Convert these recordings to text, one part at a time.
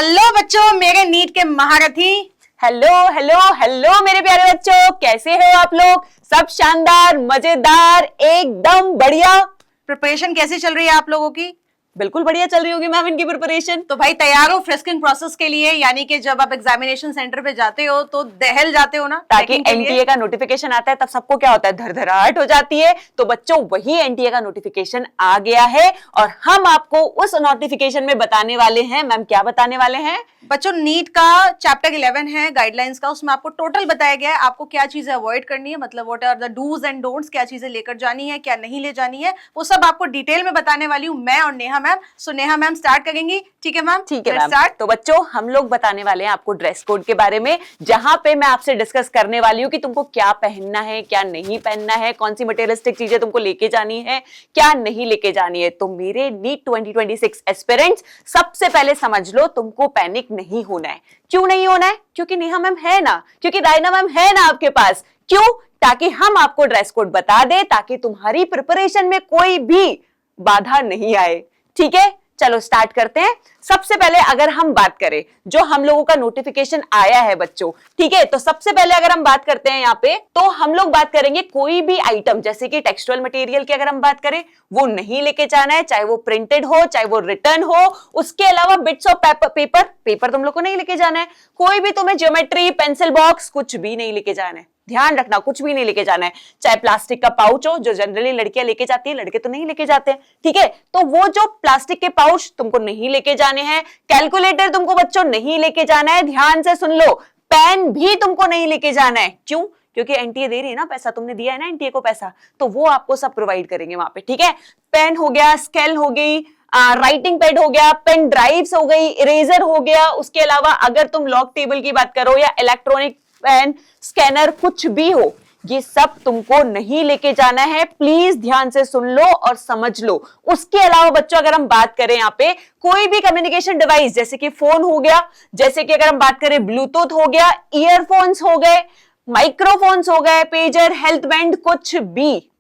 Hello बच्चों, मेरे NEET के महारथी। हेलो हेलो हेलो मेरे प्यारे बच्चों, कैसे हो आप लोग? सब शानदार, मजेदार, एकदम बढ़िया। प्रिपरेशन कैसी चल रही है आप लोगों की? बिल्कुल बढ़िया चल रही होगी मैम इनकी प्रिपरेशन। तो भाई तैयार हो फ्रिस्किंग प्रोसेस के लिए, यानी कि जब आप एग्जामिनेशन सेंटर पे जाते हो तो दहल जाते हो ना, ताकि एनटीए का नोटिफिकेशन आता है तब सबको क्या होता है, धड़धड़ाहट हो जाती है। तो बच्चों वही एनटीए का नोटिफिकेशन आ गया है और हम आपको उस नोटिफिकेशन में बताने वाले हैं। मैम क्या बताने वाले हैं बच्चों? नीट का चैप्टर 11 है गाइडलाइंस का, उसमें आपको टोटल बताया गया है आपको क्या चीजें अवॉइड करनी है, मतलब what are the dos and don'ts, क्या चीजें लेकर जानी है क्या नहीं ले जानी है, वो सब आपको डिटेल में बताने वाली हूँ मैं और नेहा मैम। सो नेहा मैम स्टार्ट करेंगी, ठीक है मैम? ठीक है मैम। तो बच्चों हम लोग बताने वाले हैं आपको ड्रेस कोड के बारे में, जहां पे मैं आपसे डिस्कस करने वाली हूँ कि तुमको क्या पहनना है क्या नहीं पहनना है, कौन सी मटेरियलिस्टिक चीजें तुमको लेके जानी है क्या नहीं लेके जानी है। तो मेरे नीट 2026 एस्पिरेंट्स, सबसे पहले समझ लो तुमको पैनिक नहीं होना है। क्यों नहीं होना है? क्योंकि नेहा मैम है ना, क्योंकि रायना मैम है ना आपके पास। क्यों? ताकि हम आपको ड्रेस कोड बता दे, ताकि तुम्हारी प्रिपरेशन में कोई भी बाधा नहीं आए। ठीक है, चलो स्टार्ट करते हैं। सबसे पहले अगर हम बात करें जो हम लोगों का नोटिफिकेशन आया है बच्चों, ठीक है, तो सबसे पहले अगर हम बात करते हैं यहाँ पे, तो हम लोग बात करेंगे कोई भी आइटम जैसे कि टेक्सचुअल मटेरियल की अगर हम बात करें, वो नहीं लेके जाना है, चाहे वो प्रिंटेड हो चाहे वो रिटर्न हो। उसके अलावा बिट्स ऑफ पेपर तुम लोग को नहीं लेके जाना है। कोई भी तुम्हें ज्योमेट्री पेंसिल बॉक्स कुछ भी नहीं लेके जाना है, ध्यान रखना, कुछ भी नहीं लेके जाना है। चाहे प्लास्टिक का पाउच हो जो जनरली लड़कियां लेके जाती है, लड़के तो नहीं लेके जाते हैं, ठीक है, तो वो जो प्लास्टिक के पाउच तुमको नहीं लेके जाने हैं। कैलकुलेटर तुमको बच्चों नहीं लेके जाना है, ध्यान से सुन लो। पेन भी तुमको नहीं लेके जाना है। क्यों? क्योंकि एनटीए दे रही है ना पैसा, तुमने दिया है ना एनटीए को पैसा, तो वो आपको सब प्रोवाइड करेंगे वहां पे, ठीक है। पेन हो गया, स्केल हो गई, राइटिंग पैड हो गया, पेन ड्राइव्स हो गई, इरेजर हो गया। उसके अलावा अगर तुम लॉक टेबल की बात करो या इलेक्ट्रॉनिक पेन, स्कैनर, कुछ भी हो, ये सब तुमको नहीं लेके जाना है। प्लीज ध्यान से सुन लो और समझ लो। उसके अलावा बच्चों अगर हम बात करें यहाँ पे कोई भी कम्युनिकेशन डिवाइस जैसे कि फोन हो गया, जैसे कि अगर हम बात करें ब्लूटूथ हो गया, ईयरफोन्स हो गए, माइक्रोफोन्स हो गए, पेजर, हेल्थ बैंड,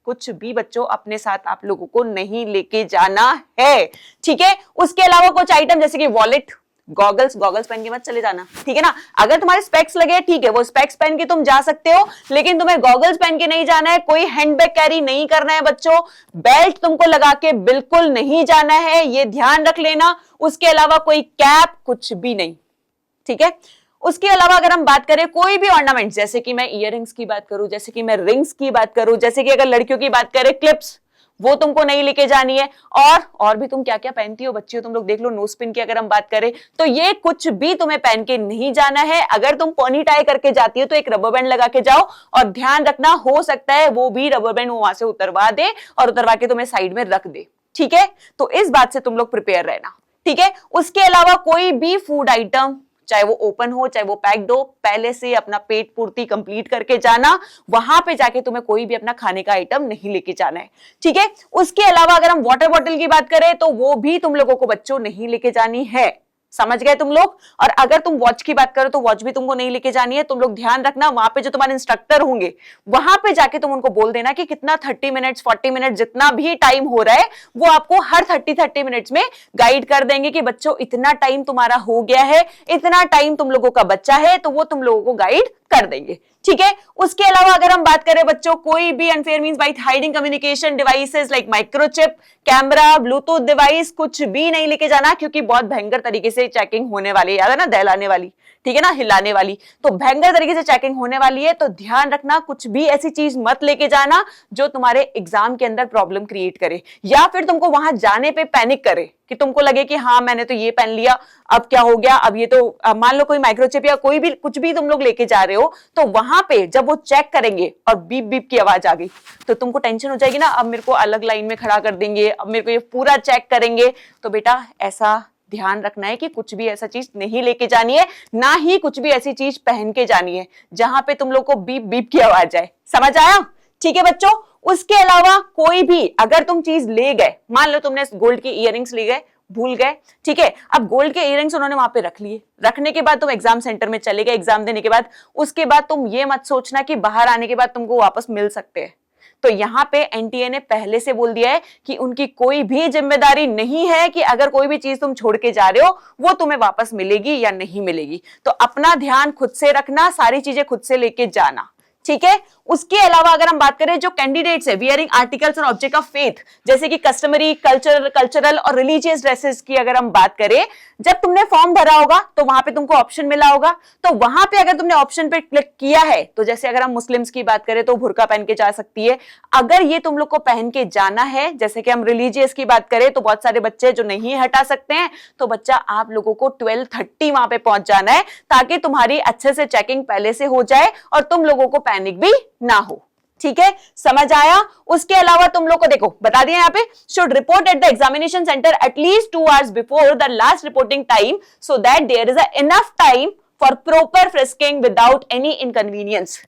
कुछ भी बच्चों अपने साथ आप लोगों को नहीं लेके जाना है, ठीक है। उसके अलावा कुछ आइटम जैसे कि वॉलेट, गॉगल्स पहन के मत चले जाना, ठीक है ना। अगर तुम्हारे स्पेक्स लगे ठीक है, वो स्पेक्स पहन के तुम जा सकते हो, लेकिन तुम्हें गॉगल्स पहन के नहीं जाना है। कोई हैंडबैग कैरी नहीं करना है बच्चों। बेल्ट तुमको लगा के बिल्कुल नहीं जाना है, ये ध्यान रख लेना। उसके अलावा कोई कैप कुछ भी नहीं, ठीक है। उसके अलावा अगर हम बात करें कोई भी ऑर्नामेंट, जैसे कि मैं इयररिंग्स की बात करूं, जैसे कि मैं रिंग्स की बात करूं, जैसे कि अगर लड़कियों की बात करें क्लिप्स, वो तुमको नहीं लेके जानी है। और भी तुम क्या क्या पहनती हो बच्चियों, तुम लोग देख लो। नोज पिन की अगर हम बात करें तो ये कुछ भी तुम्हें पहन के नहीं जाना है। अगर तुम पोनी टाई करके जाती हो तो एक रबर बैंड लगा के जाओ, और ध्यान रखना हो सकता है वो भी रबर बैंड वहां से उतरवा दे और उतरवा के तुम्हें साइड में रख दे, ठीक है। तो इस बात से तुम लोग प्रिपेयर रहना, ठीक है। उसके अलावा कोई भी फूड आइटम, चाहे वो ओपन हो चाहे वो पैक्ड हो, पहले से अपना पेट पूर्ति कंप्लीट करके जाना। वहां पे जाके तुम्हें कोई भी अपना खाने का आइटम नहीं लेके जाना है, ठीक है। उसके अलावा अगर हम वाटर बॉटल की बात करें तो वो भी तुम लोगों को बच्चों नहीं लेके जानी है, समझ गए तुम लोग। और अगर तुम वॉच की बात करो तो वॉच भी तुमको नहीं लेके जानी है। तुम लोग ध्यान रखना, वहां पे जो तुम्हारे इंस्ट्रक्टर होंगे वहां पे जाके तुम उनको बोल देना कि कितना 30 मिनट्स 40 मिनट जितना भी टाइम हो रहा है वो आपको हर 30 मिनट्स में गाइड कर देंगे कि बच्चों इतना टाइम तुम्हारा हो गया है, इतना टाइम तुम लोगों का बच्चा है, तो वो तुम लोगों को गाइड कर देंगे, ठीक है। उसके अलावा अगर हम बात करें बच्चों कोई भी unfair means by hiding communication devices like microchip, camera, Bluetooth device कुछ भी नहीं लेके जाना, क्योंकि बहुत भयंकर तरीके से चेकिंग होने वाली है, याद है ना, दहलाने वाली, ठीक है ना, हिलाने वाली। तो भयंकर तरीके से चेकिंग होने वाली है, तो ध्यान रखना कुछ भी ऐसी चीज मत लेके जाना जो तुम्हारे एग्जाम के अंदर प्रॉब्लम क्रिएट करे या फिर तुमको वहां जाने पे पैनिक करे कि तुमको लगे कि हाँ मैंने तो ये पहन लिया, अब क्या हो गया, अब ये तो मान लो कोई माइक्रोचिप या कोई भी कुछ भी तुम लोग लेके जा रहे हो, तो वहां पे जब वो चेक करेंगे और बीप बीप की आवाज आ गई तो तुमको टेंशन हो जाएगी ना, अब मेरे को अलग लाइन में खड़ा कर देंगे, अब मेरे को ये पूरा चेक करेंगे। तो बेटा ऐसा ध्यान रखना है कि कुछ भी ऐसा चीज नहीं लेके जानी है, ना ही कुछ भी ऐसी चीज पहन के जानी है जहां पे तुम लोग को बीप बीप की आवाज आए, समझ आया, ठीक है बच्चों। उसके अलावा कोई भी अगर तुम चीज ले गए, मान लो तुमने गोल्ड की इयररिंग्स ले गए, भूल गए, ठीक है, अब गोल्ड के इयररिंग्स उन्होंने वहां पे रख लिए, रखने के बाद तुम एग्जाम सेंटर में चले गए एग्जाम देने के बाद, उसके बाद तुम ये मत सोचना कि बाहर आने के बाद तुमको वापस मिल सकते हैं। तो यहाँ पे एनटीए ने पहले से बोल दिया है कि उनकी कोई भी जिम्मेदारी नहीं है कि अगर कोई भी चीज तुम छोड़ के जा रहे हो वो तुम्हें वापस मिलेगी या नहीं मिलेगी। तो अपना ध्यान खुद से रखना, सारी चीजें खुद से लेके जाना, ठीक है। उसके अलावा अगर हम बात करें जो कैंडिडेट्स है wearing articles on object of faith, जैसे कि कस्टमरी, कल्चरल और रिलीजियस ड्रेसेस की अगर हम बात करें, जब तुमने फॉर्म भरा होगा तो वहां पे तुमको ऑप्शन मिला होगा, तो वहां पे अगर तुमने ऑप्शन पे क्लिक किया है तो जैसे अगर हम मुस्लिम्स की बात करें तो बुर्का पहन के जा सकती है। अगर ये तुम लोग को पहन के जाना है, जैसे कि हम रिलीजियस की बात करें तो बहुत सारे बच्चे जो नहीं हटा सकते हैं, तो बच्चा आप लोगों को 12:30 वहां पे पहुंच जाना है ताकि तुम्हारी अच्छे से चेकिंग पहले से हो जाए और तुम लोगों को पैनिक भी ना हो, ठीक है। समझ आया। उसके अलावा तुम लोग को देखो बता दिया यहाँ पे, should report at the examination centre at least 2 hours before the last reporting time so that there is enough time for proper frisking without any inconvenience.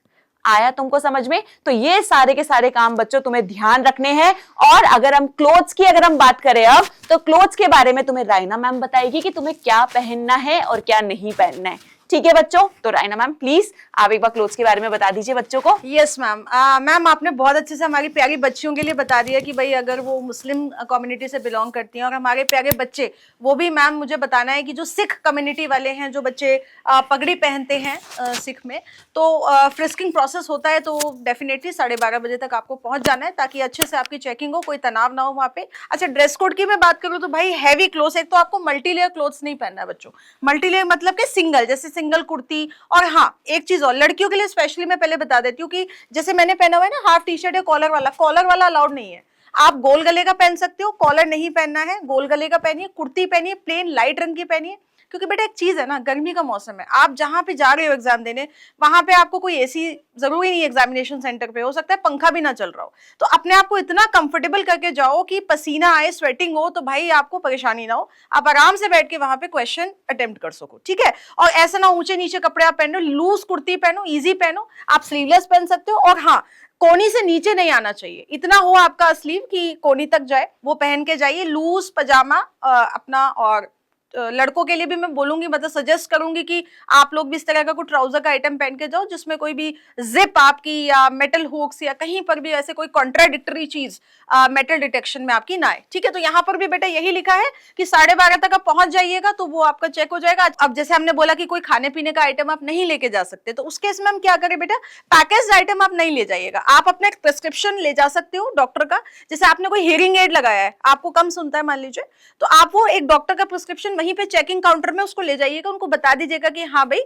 आया तुमको समझ में। तो ये सारे के सारे काम बच्चों तुम्हें ध्यान रखने हैं। और अगर हम क्लोथ्स की अगर हम बात करें अब, तो क्लोथ्स के बारे में तुम्हें राइना मैम बताएगी कि तुम्हें क्या पहनना है और क्या नहीं पहनना है, ठीक है बच्चों। तो राइना मैम प्लीज आप एक बार क्लोथ्स के बारे में बता दीजिए बच्चों को। Yes ma'am. मैम आपने बहुत अच्छे से हमारी प्यारी बच्चियों के लिए बता दिया कि भाई अगर वो मुस्लिम कम्युनिटी से बिलोंग करती हैं, और हमारे प्यारे बच्चे वो भी मैम मुझे बताना है कि जो सिख कम्युनिटी वाले हैं, जो बच्चे पगड़ी पहनते हैं सिख में, तो फ्रिस्किंग प्रोसेस होता है, तो डेफिनेटली 12:30 बजे तक आपको पहुंच जाना है ताकि अच्छे से आपकी चेकिंग हो, कोई तनाव ना हो वहाँ पे। अच्छा, ड्रेस कोड की मैं बात करूँ तो भाई हैवी क्लोथ्स, एक तो आपको मल्टी लेयर क्लोथ्स नहीं पहनना है बच्चों। मल्टी लेयर मतलब कि सिंगल, जैसे सिंगल कुर्ती। और हाँ, एक चीज और लड़कियों के लिए स्पेशली मैं पहले बता देती हूँ कि जैसे मैंने पहना हुआ है ना हाफ टी शर्ट या कॉलर वाला अलाउड नहीं है। आप गोल गले का पहन सकते हो, कॉलर नहीं पहनना है, गोल गले का पहनिए। कुर्ती पहनिए, प्लेन लाइट रंग की पहनिए, क्योंकि बेटा एक चीज है ना, गर्मी का मौसम है, आप जहां पे जा रहे हो एग्जाम देने, वहां पे आपको कोई एसी जरूरी नहीं, एग्जामिनेशन सेंटर पे हो सकता है पंखा भी ना चल रहा हो, तो अपने आप को इतना कंफर्टेबल करके जाओ कि पसीना आए, स्वेटिंग हो, तो भाई आपको परेशानी ना हो, आप आराम से बैठ के वहां पे क्वेश्चन अटेम्प्ट कर सको, ठीक है। और ऐसा ना ऊंचे नीचे कपड़े आप पहनो, लूज कुर्ती पहनो, ईजी पहनो, आप स्लीवलेस पहन सकते हो। और हाँ, कोनी से नीचे नहीं आना चाहिए, इतना हो आपका स्लीव कि कोनी तक जाए, वो पहन के जाइए। लूज पजामा अपना, और लड़कों के लिए भी मैं बोलूंगी, मतलब सजेस्ट करूंगी कि आप लोग भी इस तरह का कोई ट्राउजर का आइटम पहन के जाओ जिसमें कोई भी जिप आपकी या मेटल हुक्स या कहीं पर भी ऐसे कोई कॉन्ट्राडिक्टरी चीज मेटल डिटेक्शन में आपकी ना आए, ठीक है। तो यहाँ पर भी बेटा यही लिखा है कि 12:30 तक आप पहुंच जाइएगा तो वो आपका चेक हो जाएगा। अब जैसे हमने बोला कि कोई खाने पीने का आइटम आप नहीं लेके जा सकते, तो उस केस में हम क्या करें बेटा, पैकेज आइटम आप नहीं ले जाइएगा, आप अपना एक प्रिस्क्रिप्शन ले जा सकते हो डॉक्टर का। जैसे आपने कोई हियरिंग एड लगाया है, आपको कम सुनता है मान लीजिए, तो आप वो एक डॉक्टर का प्रिस्क्रिप्शन वहीं पे चेकिंग काउंटर में उसको ले जाइएगा, उनको बता दीजिएगा कि हाँ भाई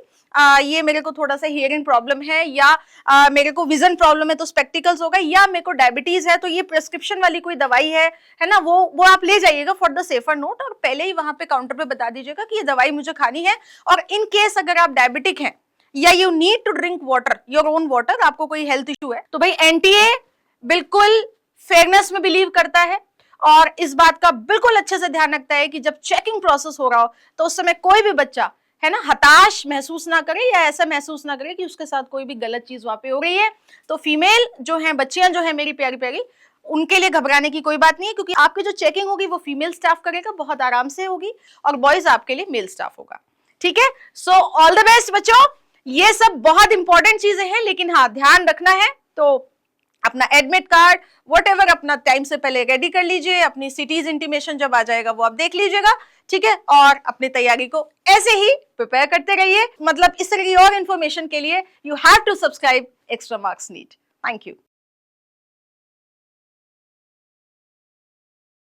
ये मेरे को थोड़ा सा हियरिंग प्रॉब्लम है, या मेरे को विजन प्रॉब्लम है तो स्पेक्टिकल्स होगा, या मेरे को डायबिटीज है तो ये प्रिस्क्रिप्शन वाली कोई दवाई है ना, वो आप ले जाइएगा फॉर द सेफर नोट, और पहले ही वहां पे काउंटर पे बता दीजिएगा कि ये दवाई मुझे खानी है। और इन केस अगर आप डायबिटिक हैं या you need to drink water, your own water, आपको कोई हेल्थ इशू है, तो भाई एनटीए बिल्कुल फेयरनेस में बिलीव करता है और इस बात का बिल्कुल अच्छे से ध्यान रखता है कि जब चेकिंग प्रोसेस हो रहा हो तो उस समय कोई भी बच्चा है ना हताश महसूस ना करे या ऐसा महसूस ना करे कि उसके साथ कोई भी गलत चीज वहां पे हो रही है। तो फीमेल जो है, बच्चियां जो है मेरी प्यारी प्यारी, उनके लिए घबराने की कोई बात नहीं है, क्योंकि आपकी जो चेकिंग होगी वो फीमेल स्टाफ करेगा, बहुत आराम से होगी, और बॉयज आपके लिए मेल स्टाफ होगा, ठीक है। सो ऑल द बेस्ट बच्चों, ये सब बहुत इंपॉर्टेंट चीजें हैं, लेकिन हाँ ध्यान रखना है तो अपना एडमिट कार्ड व्हाटएवर अपना टाइम से पहले रेडी कर लीजिए, अपनी सिटीज इंटीमेशन जब आ जाएगा वो आप देख लीजिएगा, ठीक है। और अपनी तैयारी को ऐसे ही प्रिपेयर करते रहिए। मतलब इस तरह की और इन्फॉर्मेशन के लिए you have to subscribe extra marks NEET. Thank you.